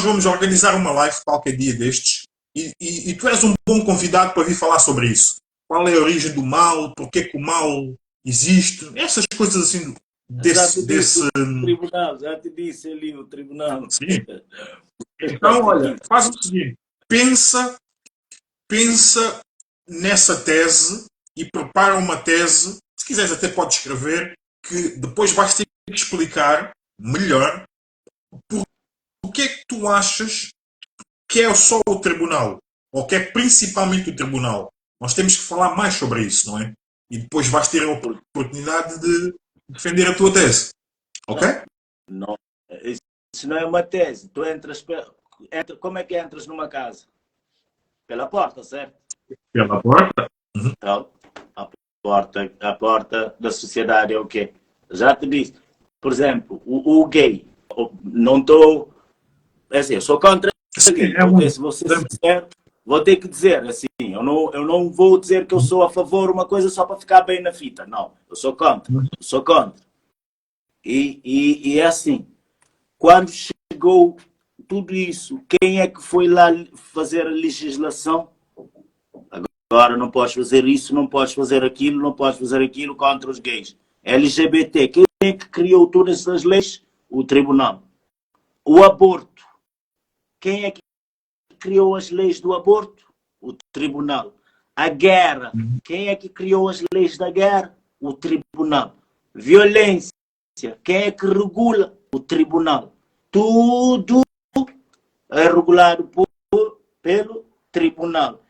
vamos organizar uma live qualquer dia destes e tu és um bom convidado para vir falar sobre isso. Qual é a origem do mal, porque é que o mal existe, essas coisas assim desse... Tribunal, já te disse ali o tribunal. Sim. Então, olha, faz o seguinte, pensa nessa tese e prepara uma tese. Se quiseres até podes escrever, que depois vais ter que explicar melhor porque é que tu achas que é só o tribunal, ou que é principalmente o tribunal. Nós temos que falar mais sobre isso, não é? E depois vais ter a oportunidade de defender a tua tese. Ok? Não, isso não é uma tese. Tu entras, como é que entras numa casa? Pela porta, certo? Pela porta? Uhum. Então, a porta da sociedade é o quê? Já te disse. Por exemplo, o gay. Não estou... assim, eu sou contra gay. Se você sincero, vou ter que dizer assim, eu não vou dizer que eu sou a favor de uma coisa só para ficar bem na fita. Não, eu sou contra. E é assim, quando chegou tudo isso, quem é que foi lá fazer a legislação? Agora não podes fazer isso, não podes fazer aquilo contra os gays. LGBT, quem é que criou todas essas leis? O tribunal. O aborto, quem é que criou as leis do aborto? O tribunal. A guerra, quem é que criou as leis da guerra? O tribunal. Violência, quem é que regula? O tribunal. Tudo é regulado pelo tribunal.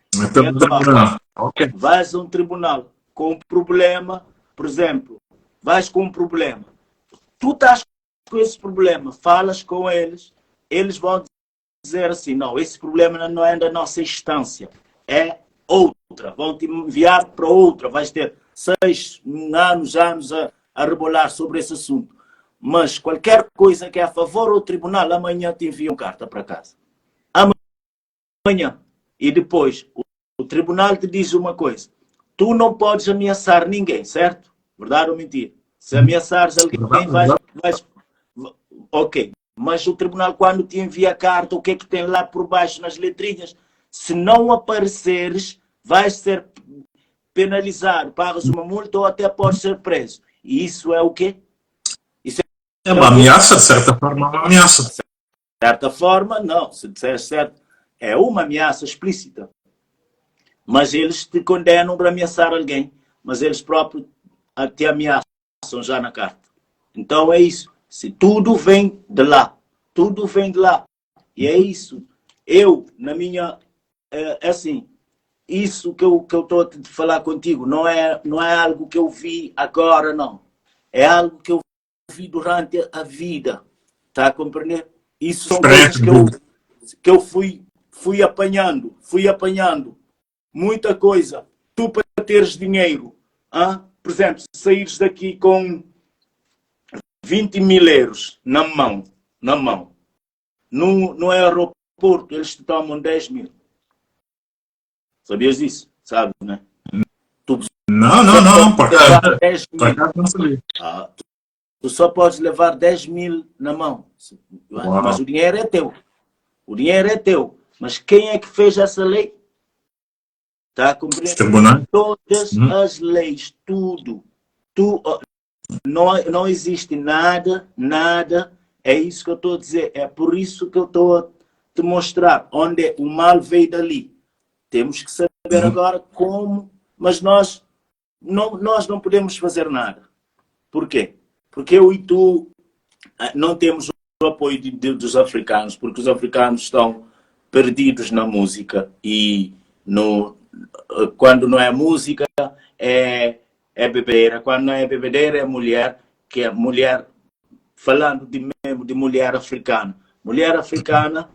Okay. Vais a um tribunal com um problema, por exemplo, vais com um problema. Tu estás com esse problema, falas com eles, eles vão dizer assim, não, esse problema não é da nossa instância, é outra. Vão te enviar para outra, vais ter 6 anos a rebolar sobre esse assunto. Mas qualquer coisa que é a favor do tribunal, amanhã te enviam carta para casa. Amanhã. E depois, o tribunal te diz uma coisa. Tu não podes ameaçar ninguém, certo? Verdade ou mentira? Se ameaçares alguém, vais... Ok. Mas o tribunal, quando te envia a carta, o que é que tem lá por baixo nas letrinhas? Se não apareceres, vais ser penalizado, pagas uma multa ou até podes ser preso. E isso é o quê? Isso é uma ameaça, de certa forma, uma ameaça. De certa forma, não. Se disser certo, é uma ameaça explícita. Mas eles te condenam para ameaçar alguém. Mas eles próprios te ameaçam já na carta. Então é isso. Se tudo vem de lá. Tudo vem de lá. E é isso. Eu, na minha... assim, isso que eu estou a falar contigo não é algo que eu vi agora, não. É algo que eu vi durante a vida. Está a compreender? Isso são coisas que eu fui apanhando. Muita coisa. Tu, para teres dinheiro, por exemplo, se saíres daqui com 20 mil euros na mão, no aeroporto, eles te tomam 10 mil. Sabias disso? Sabe, né? Não. Por acaso não sabia. Tu só podes levar 10 mil na mão. Mas o dinheiro é teu. O dinheiro é teu. Mas quem é que fez essa lei? Está a compreender? Todas as leis, tudo. Não existe nada, é isso que eu estou a dizer. É por isso que eu estou a te mostrar onde o mal veio dali. Temos que saber agora como, mas nós não podemos fazer nada. Por quê? Porque eu e tu não temos o apoio dos africanos, porque os africanos estão perdidos na música e quando não é música é bebedeira, quando não é bebedeira é mulher, que é mulher, falando de mulher africana. Mulher africana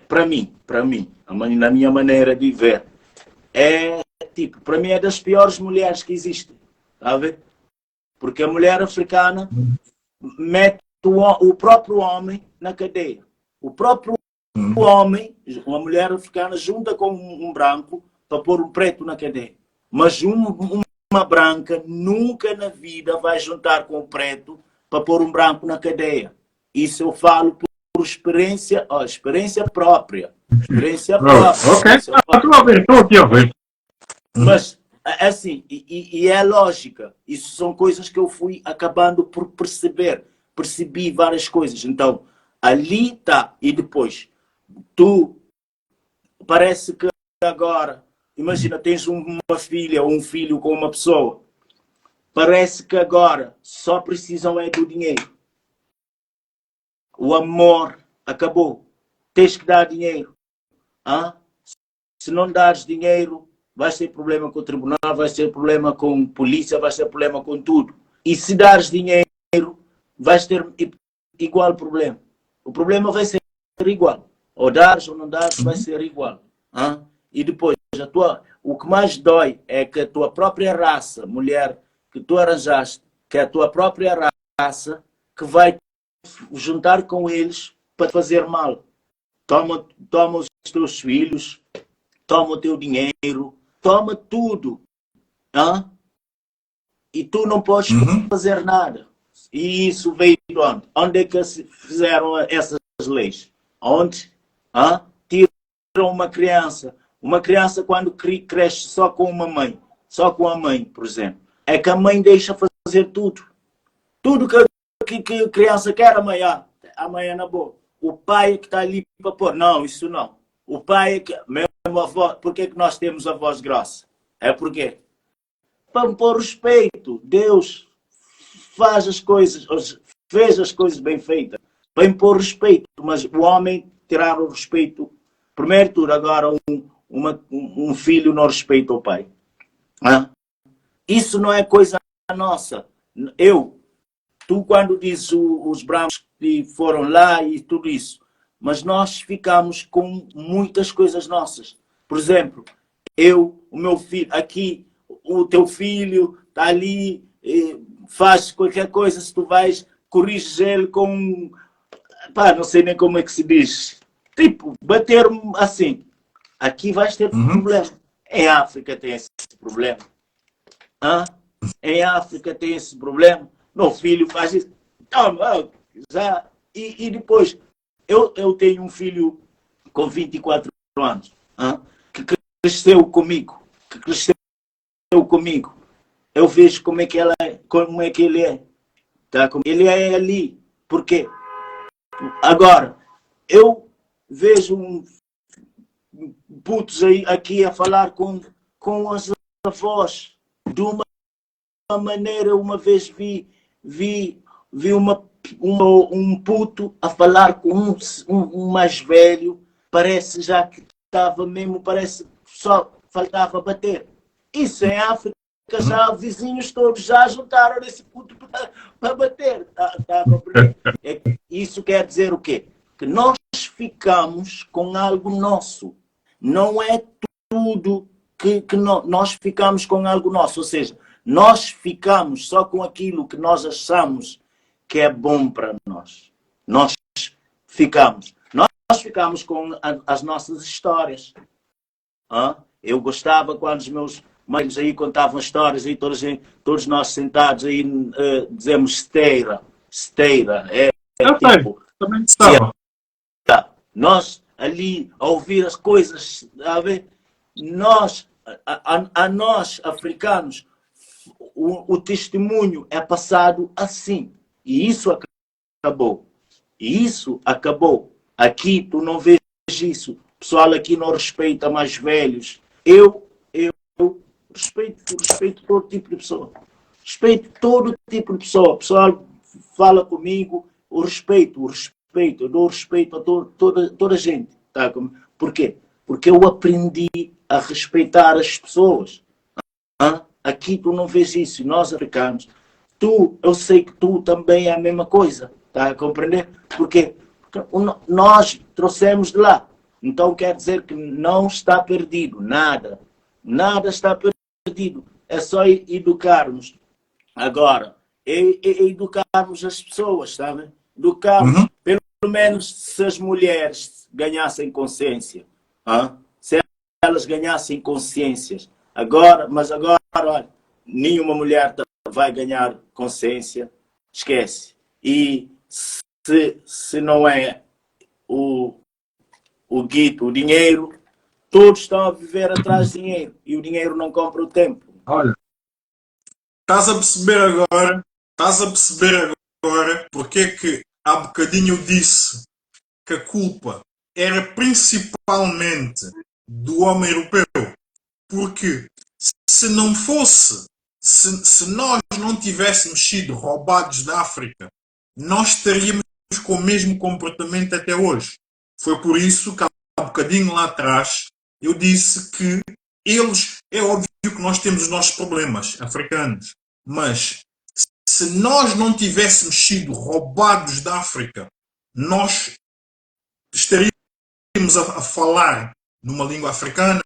para mim, na minha maneira de ver, para mim é das piores mulheres que existem, tá a ver? Porque a mulher africana mete o próprio homem na cadeia. O próprio homem, uma mulher africana, junta com um branco para pôr um preto na cadeia. Mas uma branca nunca na vida vai juntar com um preto para pôr um branco na cadeia. Isso eu falo por experiência própria. Experiência própria. Ok, estou aqui a ver. Mas, assim, e é lógica. Isso são coisas que eu fui acabando por perceber. Percebi várias coisas. Então, ali está. E depois, parece que agora, imagina, tens uma filha ou um filho com uma pessoa. Parece que agora só precisam do dinheiro. O amor acabou. Tens que dar dinheiro. Se não dares dinheiro, vai ter problema com o tribunal, vai ter problema com a polícia, vai ter problema com tudo. E se dares dinheiro, vais ter igual problema. O problema vai ser igual. Ou dares ou não dares, vai ser igual. E depois, o que mais dói é que a tua própria raça, mulher que tu arranjaste, que é a tua própria raça, que vai juntar com eles para fazer mal. Toma os teus filhos, toma o teu dinheiro, toma tudo. E tu não podes fazer nada. E isso veio de onde? Onde é que se fizeram essas leis? Onde? Tiram uma criança. Uma criança quando cresce só com uma mãe, só com a mãe, por exemplo, é que a mãe deixa fazer tudo. Tudo que a criança quer, a mãe é na boa. O pai é que está ali para pôr. Não, isso não. O pai é que... Mesmo avó, por que nós temos a voz grossa? É porque para pôr respeito. Deus faz as coisas, fez as coisas bem feitas para impor respeito, mas o homem tirar o respeito. Primeiro tudo, agora um filho não respeita o pai. Isso não é coisa nossa. Tu quando dizes os brancos que foram lá e tudo isso, mas nós ficamos com muitas coisas nossas. Por exemplo, o meu filho, aqui, o teu filho está ali, faz qualquer coisa, se tu vais, corriges ele com, não sei nem como é que se diz, tipo, bater assim. Aqui vais ter problema. Em África tem esse problema. Em África tem esse problema. Meu filho faz isso. E depois, eu tenho um filho com 24 anos, que cresceu comigo. Eu vejo como é que ele é. Tá? Ele é ali. Por quê? Agora, eu vejo putos aqui a falar com as avós de uma maneira. Uma vez vi um puto a falar com um mais velho, parece já que estava mesmo, parece só faltava bater. Isso em África, já vizinhos todos já juntaram esse puto para bater. Isso quer dizer o quê? Que nós ficamos com algo nosso. Não é tudo que nós ficamos com algo nosso. Ou seja, nós ficamos só com aquilo que nós achamos que é bom para nós. Nós ficamos com as nossas histórias. Eu gostava quando os meus mães aí contavam histórias, aí todos nós sentados aí dizemos esteira. Tipo, também estava. Nós ali a ouvir as coisas, a ver, nós africanos, o testemunho é passado assim. E isso acabou. E isso acabou. Aqui tu não vês isso. O pessoal aqui não respeita mais velhos. Eu respeito todo tipo de pessoa. Respeito todo tipo de pessoa. O pessoal fala comigo, o respeito. Eu dou respeito a toda a gente. Tá? Por quê? Porque eu aprendi a respeitar as pessoas. Aqui tu não vês isso. Nós africanos, eu sei que tu também é a mesma coisa. Tá a compreender? Porque nós trouxemos de lá. Então quer dizer que não está perdido. Nada. Nada está perdido. É só educarmos. Agora, educarmos as pessoas, sabe? Educarmos. Pelo menos se as mulheres ganhassem consciência. Se elas ganhassem consciências. Mas agora, olha, nenhuma mulher vai ganhar consciência. Esquece. E se não é o guito, o dinheiro, todos estão a viver atrás de dinheiro. E o dinheiro não compra o tempo. Olha, estás a perceber agora porque é que há bocadinho eu disse que a culpa era principalmente do homem europeu. Porque se não fosse, se nós não tivéssemos sido roubados da África, nós estaríamos com o mesmo comportamento até hoje. Foi por isso que há um bocadinho lá atrás eu disse que é óbvio que nós temos os nossos problemas africanos, mas se nós não tivéssemos sido roubados da África, nós estaríamos a falar numa língua africana,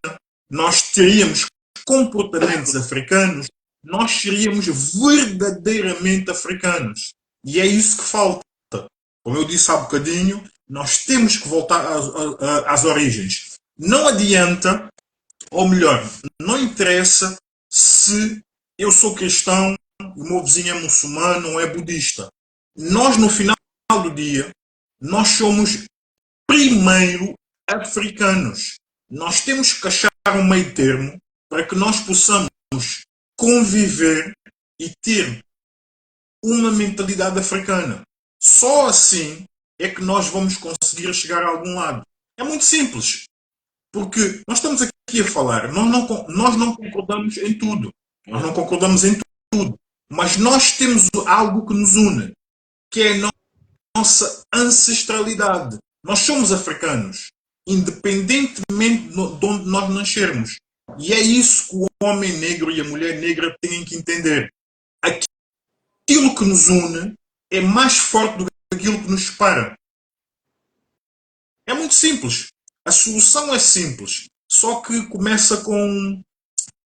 nós teríamos comportamentos africanos, nós seríamos verdadeiramente africanos. E é isso que falta. Como eu disse há bocadinho, nós temos que voltar às origens. Não adianta, ou melhor, não interessa se eu sou cristão, o meu vizinho é muçulmano ou é budista. Nós, no final do dia, nós somos primeiro africanos. Nós temos que achar um meio termo para que nós possamos conviver e ter uma mentalidade africana. Só assim é que nós vamos conseguir chegar a algum lado. É muito simples. Porque nós estamos aqui a falar, nós não concordamos em tudo. Nós não concordamos em tudo. Mas nós temos algo que nos une, que é a nossa ancestralidade. Nós somos africanos, independentemente de onde nós nascermos. E é isso que o homem negro e a mulher negra têm que entender. Aquilo que nos une é mais forte do que aquilo que nos separa. É muito simples. A solução é simples. Só que começa com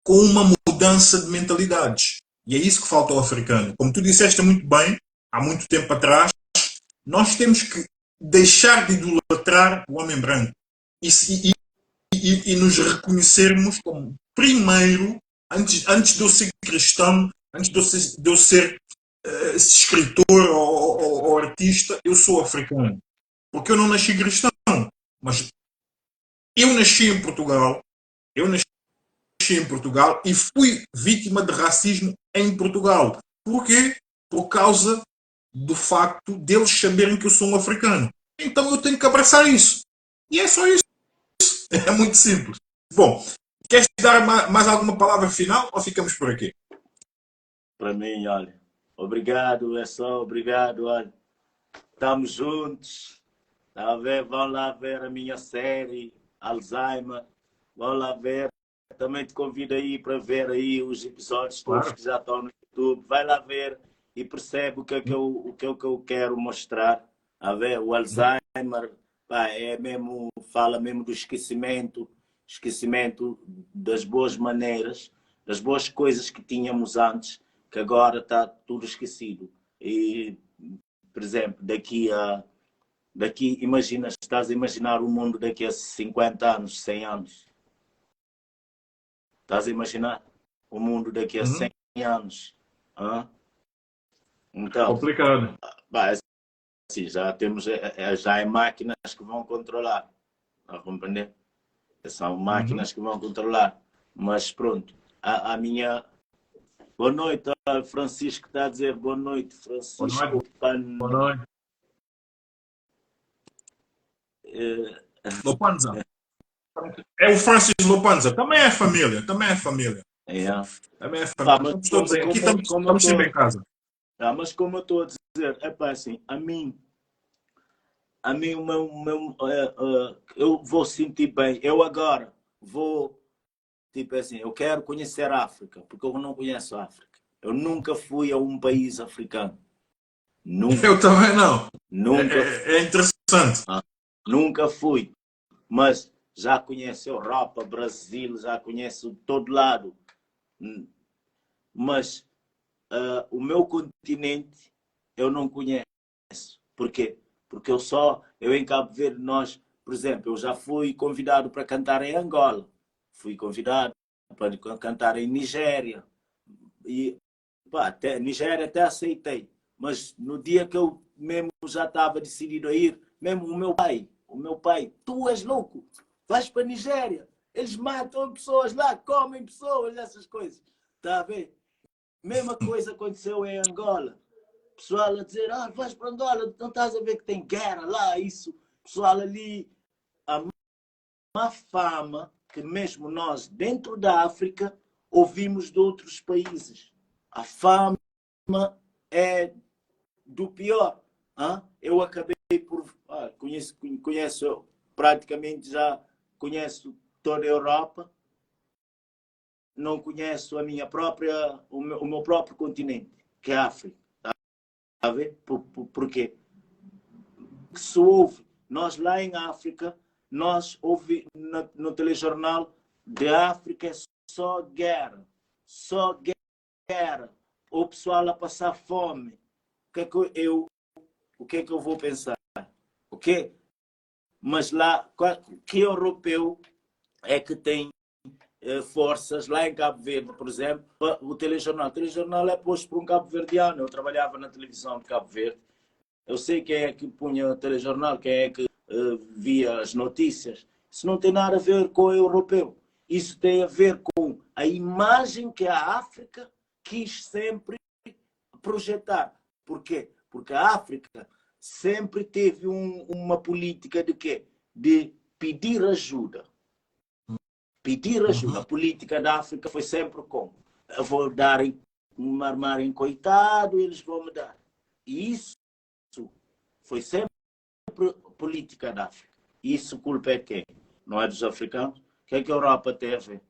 uma mudança de mentalidades. E é isso que falta ao africano. Como tu disseste muito bem, há muito tempo atrás, nós temos que deixar de idolatrar o homem branco e nos reconhecermos como primeiro, antes de eu ser cristão, antes de eu ser escritor ou artista, eu sou africano. Porque eu não nasci cristão, mas eu nasci em Portugal, e fui vítima de racismo em Portugal. Por quê? Por causa do facto deles saberem que eu sou um africano. Então eu tenho que abraçar isso. E é só isso. É muito simples. Bom, queres dar mais alguma palavra final ou ficamos por aqui? Para mim, olha, obrigado, é só obrigado, olha. Estamos juntos. Tá a ver? Vão lá ver a minha série, Alzheimer. Vão lá ver. Também te convido aí para ver aí os episódios todos que já estão no YouTube. Vai lá ver e percebe o que é que eu quero mostrar. A ver, o Alzheimer, pá, fala mesmo do esquecimento das boas maneiras, das boas coisas que tínhamos antes, que agora está tudo esquecido. E, por exemplo, imagina, estás a imaginar o mundo daqui a 50 anos, 100 anos. Estás a imaginar o mundo daqui a 100 anos? Então, complicado. É assim, já temos já é máquinas que vão controlar. A compreender? São máquinas que vão controlar. Mas pronto, a minha. Boa noite, Francisco está a dizer boa noite, Francisco. Boa noite. Lopanza. É o Francis Lopanza. Também é família. Também é família. Também é família. Mas estamos todos aqui. Estamos sempre em casa. Mas como eu estou a dizer, é para assim, a mim eu vou sentir bem. Eu agora vou, tipo assim, eu quero conhecer a África, porque eu não conheço a África. Eu nunca fui a um país africano. Nunca. Eu também não. Nunca. É interessante. Nunca fui. Mas já conheço Europa, Brasil, já conheço todo lado. Mas o meu continente eu não conheço. Por quê? Porque eu em Cabo Verde, por exemplo, eu já fui convidado para cantar em Angola. Fui convidado para cantar em Nigéria. E até Nigéria até aceitei. Mas no dia que eu mesmo já estava decidido a ir, mesmo o meu pai, tu és louco, vais para a Nigéria, eles matam pessoas lá, comem pessoas, essas coisas. Está a ver? Mesma coisa aconteceu em Angola. Pessoal a dizer, vais para Angola, não estás a ver que tem guerra lá, isso. Pessoal ali, a má fama que mesmo nós, dentro da África, ouvimos de outros países. A fama é do pior. Eu acabei por... conheço praticamente já, conheço toda a Europa, não conheço o meu próprio continente, que é a África. Tá a ver? Por quê? Se ouve, nós lá em África, nós ouvimos no telejornal de África é só guerra. Só guerra. O pessoal a passar fome. O que é que eu vou pensar? O quê? Mas lá, que europeu é que tem forças lá em Cabo Verde, por exemplo, o telejornal. O telejornal é posto por um cabo-verdiano. Eu trabalhava na televisão de Cabo Verde. Eu sei quem é que punha o telejornal, quem é que via as notícias. Isso não tem nada a ver com o europeu. Isso tem a ver com a imagem que a África quis sempre projetar. Por quê? Porque a África sempre teve uma política de quê? De pedir ajuda. Pedir ajuda. A política da África foi sempre como? Eu vou dar um armário em coitado, eles vão me dar. E isso foi sempre política da África. Isso culpa é quem? Não é dos africanos? O que é que a Europa tem a ver?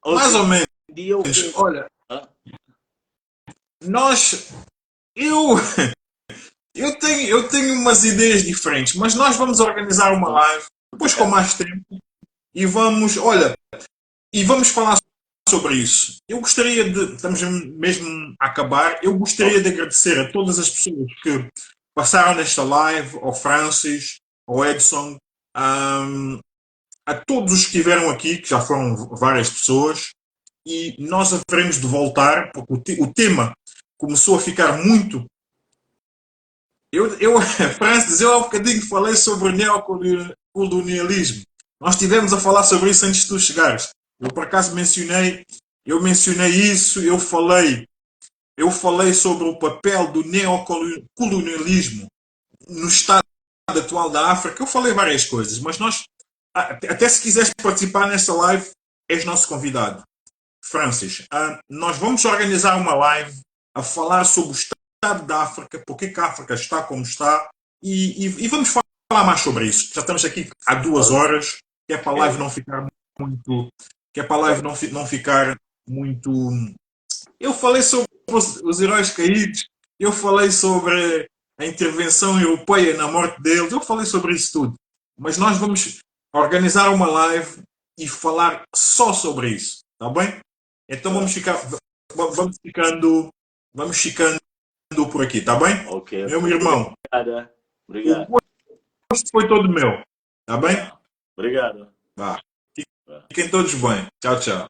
Mais ou menos. Dia, olha, eu tenho umas ideias diferentes, mas nós vamos organizar uma live, depois com mais tempo, e vamos falar sobre isso. Eu gostaria estamos mesmo a acabar, eu gostaria de agradecer a todas as pessoas que passaram nesta live, ao Francis, ao Edson, a todos os que estiveram aqui, que já foram várias pessoas, e nós haveremos de voltar, porque o tema começou a ficar muito... Francis, eu há um bocadinho falei sobre o neocolonialismo. Nós estivemos a falar sobre isso antes de tu chegares. Eu por acaso mencionei isso, eu falei sobre o papel do neocolonialismo no estado atual da África. Eu falei várias coisas, mas nós, até se quiseres participar nessa live, és nosso convidado. Francis, nós vamos organizar uma live a falar sobre o estado da África, porque que a África está como está, e vamos falar mais sobre isso. Já estamos aqui há 2 horas, que é para a live não ficar muito... Eu falei sobre os heróis caídos, eu falei sobre a intervenção europeia na morte deles, eu falei sobre isso tudo. Mas nós vamos organizar uma live e falar só sobre isso, tá bem? Então vamos ficando por aqui, tá bem? Okay. Meu irmão. Obrigado. O gosto foi todo meu, tá bem? Obrigado. Vá. Fiquem todos bem. Tchau, tchau.